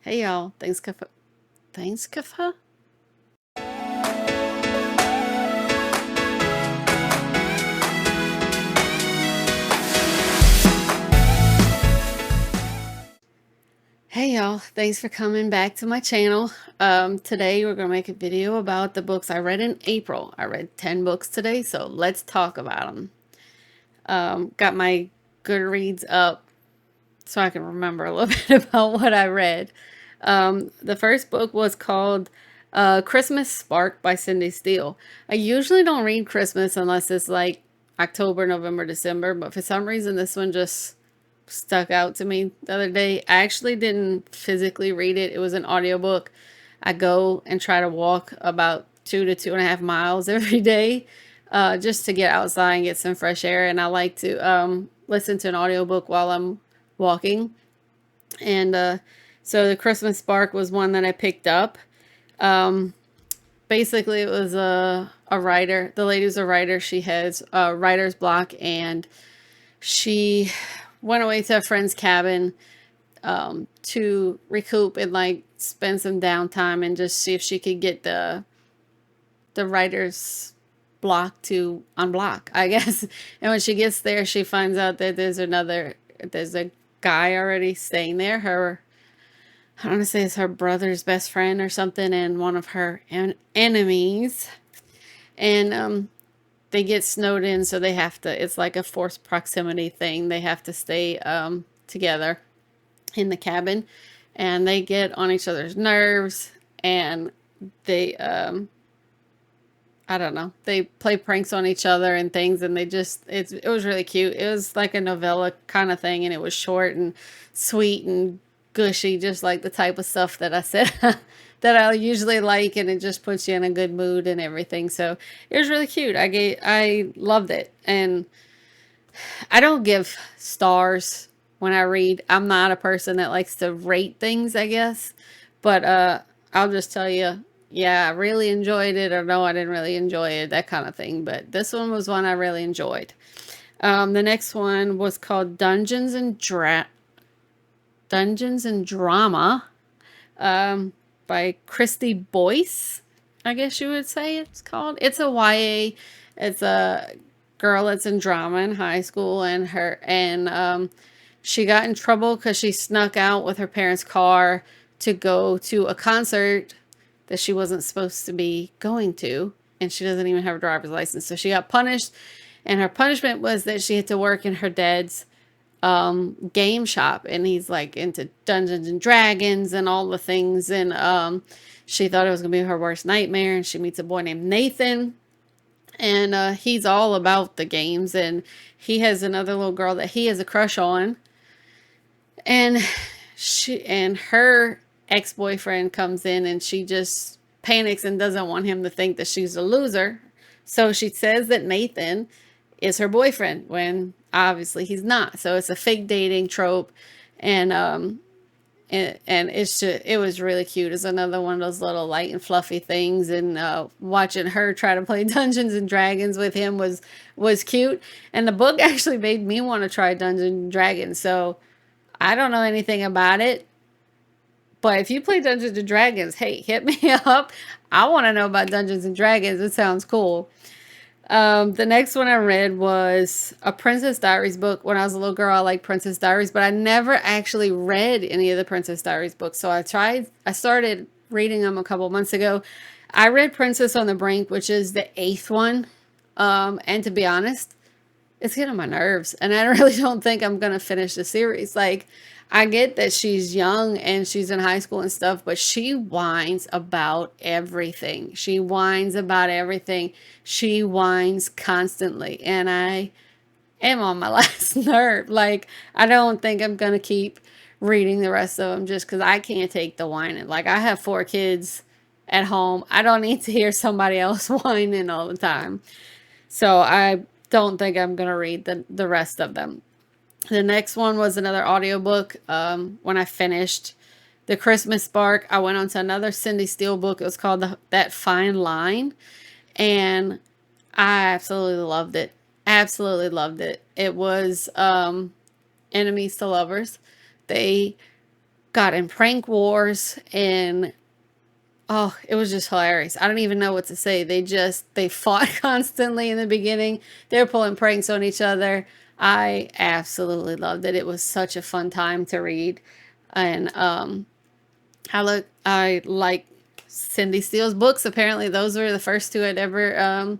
Hey y'all, thanks, Kafa. Hey y'all, thanks for coming back to my channel. Today we're gonna make a video about the books I read in April. I read 10 books today, so let's talk about them. Got my Goodreads up so I can remember a little bit about what I read. The first book was called Christmas Spark by Cindy Steele. I usually don't read Christmas unless it's like October, November, December, but for some reason this one just stuck out to me the other day. I actually didn't physically read it. It was an audiobook. I go and try to walk about 2 to 2.5 miles every day just to get outside and get some fresh air. And I like to listen to an audiobook while I'm walking. And so the Christmas Spark was one that I picked up. Um, Basically, it was a writer. The lady was a writer. She has a writer's block, and she went away to a friend's cabin to recoup and like spend some downtime and just see if she could get the writer's block to unblock, I guess. And when she gets there, she finds out that there's a guy already staying there. I don't want to say it's her brother's best friend or something, and one of her enemies. And they get snowed in, so they have to. It's like a forced proximity thing. They have to stay together in the cabin, and they get on each other's nerves, and they I don't know, they play pranks on each other and things, and it was really cute. It was like a novella kind of thing, and it was short and sweet and gushy, just like the type of stuff that I said that I usually like, and it just puts you in a good mood and everything. So it was really cute. I loved it. And I don't give stars when I read. I'm not a person that likes to rate things, I guess. But I'll just tell you, yeah, I really enjoyed it, or no, I didn't really enjoy it, that kind of thing. But this one was one I really enjoyed. The next one was called Dungeons and Drama by Christy Boyce, I guess you would say it's called. It's a YA. It's a girl that's in drama in high school, and she got in trouble because she snuck out with her parents' car to go to a concert that she wasn't supposed to be going to, and she doesn't even have a driver's license. So she got punished, and her punishment was that she had to work in her dad's game shop, and he's like into Dungeons and Dragons and all the things. And she thought it was gonna be her worst nightmare, and she meets a boy named Nathan, and he's all about the games, and he has another little girl that he has a crush on, and her ex-boyfriend comes in, and she just panics and doesn't want him to think that she's a loser. So she says that Nathan is her boyfriend when obviously he's not. So it's a fake dating trope, and it was really cute. It's another one of those little light and fluffy things, and watching her try to play Dungeons and Dragons with him was cute. And the book actually made me want to try Dungeons and Dragons. So I don't know anything about it, but if you play Dungeons and Dragons, hey, hit me up. I want to know about Dungeons and Dragons. It sounds cool. The next one I read was a Princess Diaries book. When I was a little girl, I liked Princess Diaries, but I never actually read any of the Princess Diaries books. So I started reading them a couple months ago. I read Princess on the Brink, which is the 8th one. And to be honest, it's getting on my nerves, and I really don't think I'm gonna finish the series. Like, I get that she's young and she's in high school and stuff, but she whines about everything. She whines about everything. She whines constantly, and I am on my last nerve. Like, I don't think I'm gonna keep reading the rest of them just because I can't take the whining. Like, I have 4 kids at home. I don't need to hear somebody else whining all the time. So I don't think I'm going to read the rest of them. The next one was another audiobook. When I finished The Christmas Spark, I went on to another Cindy Steele book. It was called That Fine Line. And I absolutely loved it. Absolutely loved it. It was enemies to lovers. They got in prank wars, and oh, it was just hilarious. I don't even know what to say. They fought constantly in the beginning. They were pulling pranks on each other. I absolutely loved it. It was such a fun time to read. And I like Cindy Steele's books. Apparently those were the first two I'd ever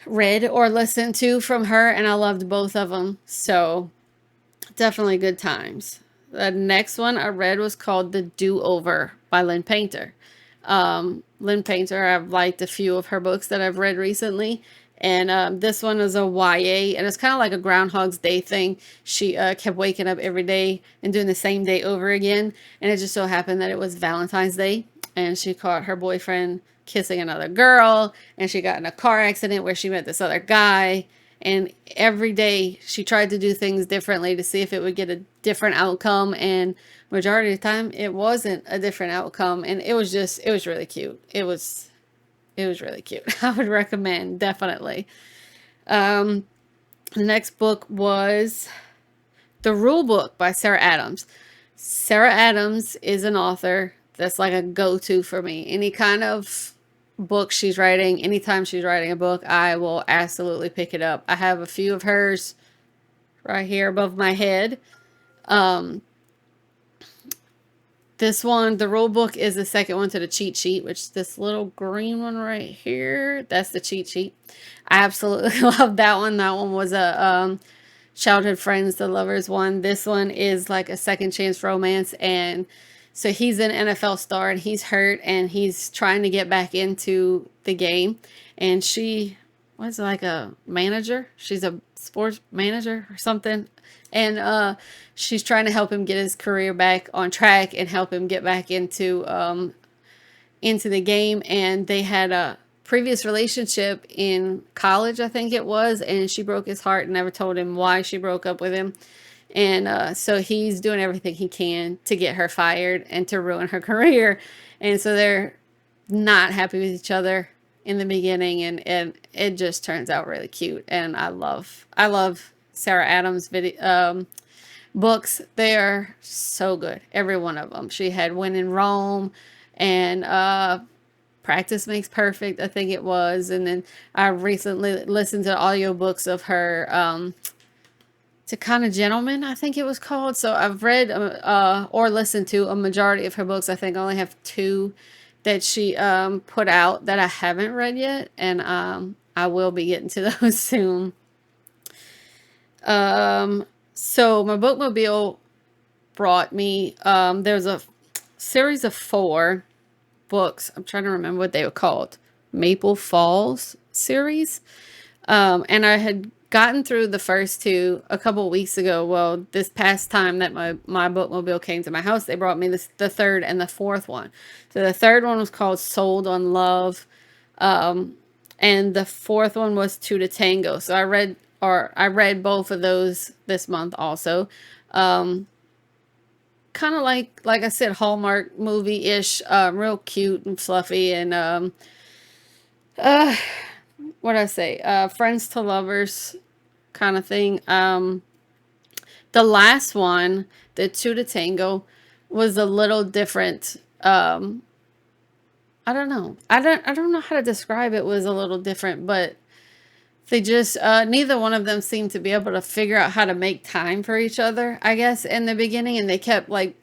read or listened to from her, and I loved both of them. So definitely good times. The next one I read was called The Do-Over by Lynn Painter. Lynn Painter, I've liked a few of her books that I've read recently. And this one is a YA, and it's kind of like a Groundhog's Day thing. She kept waking up every day and doing the same day over again. And it just so happened that it was Valentine's Day, and she caught her boyfriend kissing another girl, and she got in a car accident where she met this other guy. And every day she tried to do things differently to see if it would get a different outcome. And majority of the time it wasn't a different outcome. And it was really cute. It was really cute. I would recommend, definitely. The next book was The Rule Book by Sarah Adams. Sarah Adams is an author that's like a go-to for me. Any kind of book she's writing, anytime she's writing a book, I will absolutely pick it up. I have a few of hers right here above my head. This one, the rule book, is the second one to the cheat sheet, which this little green one right here, that's the cheat sheet. I absolutely love that one. That one was a childhood friends, the lovers one. This one is like a second chance romance, and so he's an NFL star and he's hurt and he's trying to get back into the game, and she was like a manager. She's a sports manager or something, and she's trying to help him get his career back on track and help him get back into the game. And they had a previous relationship in college, I think it was, and she broke his heart and never told him why she broke up with him. And so he's doing everything he can to get her fired and to ruin her career. And so they're not happy with each other in the beginning, and it just turns out really cute. And I love Sarah Adams books. They are so good, every one of them. She had When in Rome, and Practice Makes Perfect, I think it was. And then I recently listened to audiobooks of her To Kind of Gentleman, I think it was called. So I've read or listened to a majority of her books. I think I only have two that she put out that I haven't read yet, and I will be getting to those soon. So my bookmobile brought me, there's a series of 4 books. I'm trying to remember what they were called. Maple Falls series. And I had gotten through the first 2 a couple of weeks ago. Well, this past time that my bookmobile came to my house, they brought me the 3rd and the 4th one. So the 3rd one was called Sold on Love. And the 4th one was To the Tango. So I read both of those this month also. Kind of like I said, Hallmark movie-ish, real cute and fluffy, and what I say, friends to lovers kind of thing. The last one, the To the Tango, was a little different. I don't know. I don't know how to describe it. It was a little different, but they just neither one of them seemed to be able to figure out how to make time for each other, I guess, in the beginning, and they kept like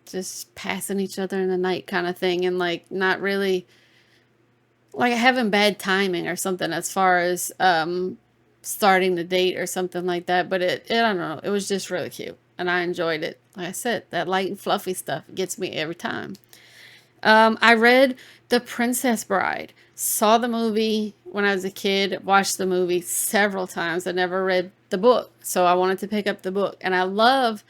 just passing each other in the night kind of thing, and like not really like having bad timing or something as far as starting the date or something like that. But I don't know, it was just really cute and I enjoyed it. Like I said, that light and fluffy stuff gets me every time. I read The Princess Bride. Saw the movie when I was a kid, watched the movie several times. I never read the book, so I wanted to pick up the book. And I love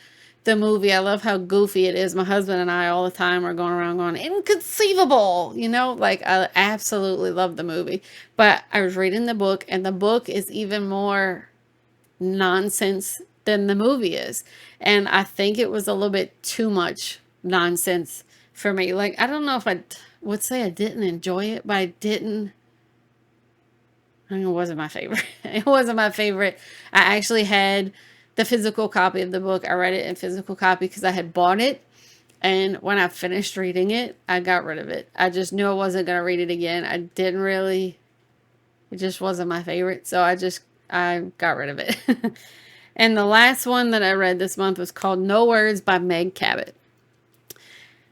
the movie. I love how goofy it is. My husband and I all the time are going around going, inconceivable, like I absolutely love the movie. But I was reading the book, and the book is even more nonsense than the movie is. And I think it was a little bit too much nonsense for me. Like, I don't know if I would say I didn't enjoy it, but it wasn't my favorite. It wasn't my favorite. I actually had the physical copy of the book. I read it in physical copy because I had bought it. And when I finished reading it, I got rid of it. I just knew I wasn't going to read it again. I didn't really, it just wasn't my favorite. So I got rid of it. And the last one that I read this month was called No Words by Meg Cabot.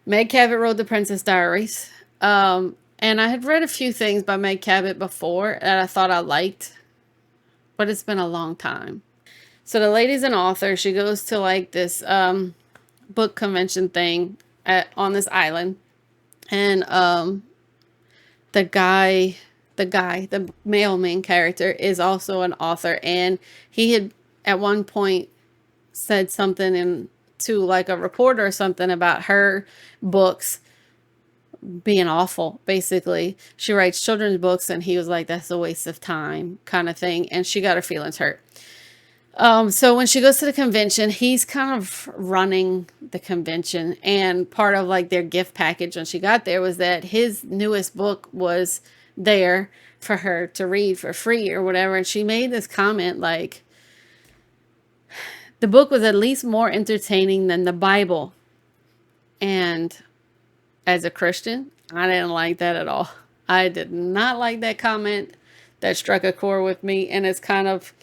Meg Cabot wrote The Princess Diaries. And I had read a few things by Meg Cabot before that I thought I liked, but it's been a long time. So the lady's an author. She goes to like this book convention thing on this island. And the male main character is also an author. And he had at one point said something to like a reporter or something about her books being awful. Basically, she writes children's books, and he was like, that's a waste of time kind of thing. And she got her feelings hurt. So when she goes to the convention, he's kind of running the convention, and part of like their gift package when she got there was that his newest book was there for her to read for free or whatever. And she made this comment like, the book was at least more entertaining than the Bible. And as a Christian, I didn't like that at all. I did not like that comment. That struck a chord with me, and it's kind of,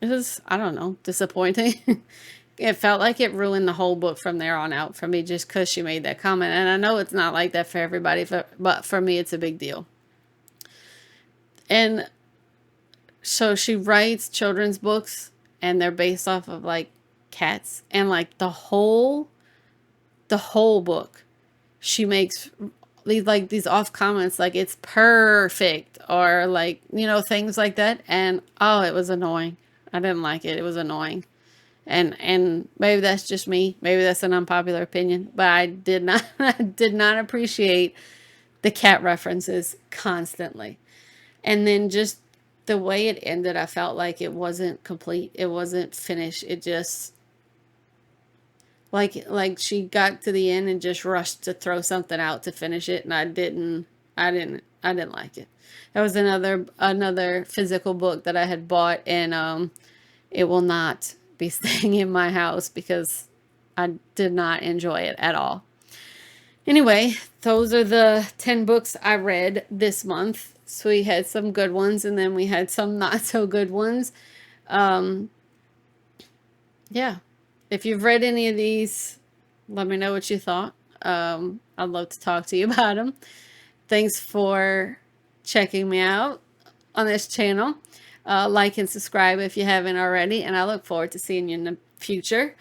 it was, I don't know, disappointing. It felt like it ruined the whole book from there on out for me just because she made that comment. And I know it's not like that for everybody, but for me, it's a big deal. And so she writes children's books, and they're based off of like cats. And like the whole book, she makes these off comments like it's perfect or like, you know, things like that. And oh, it was annoying. I didn't like it. It was annoying. And maybe that's just me. Maybe that's an unpopular opinion, but I did not I did not appreciate the cat references constantly. And then just the way it ended, I felt like it wasn't complete. It wasn't finished. It just like she got to the end and just rushed to throw something out to finish it, and I didn't like it. That was another physical book that I had bought, and it will not be staying in my house because I did not enjoy it at all. Anyway, those are the 10 books I read this month. So we had some good ones, and then we had some not so good ones. Um, yeah. If you've read any of these, let me know what you thought. I'd love to talk to you about them. Thanks for checking me out on this channel. Like and subscribe if you haven't already, and I look forward to seeing you in the future.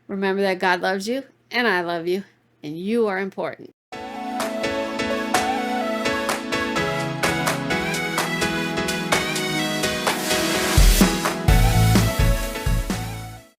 Remember that God loves you, and I love you, and you are important.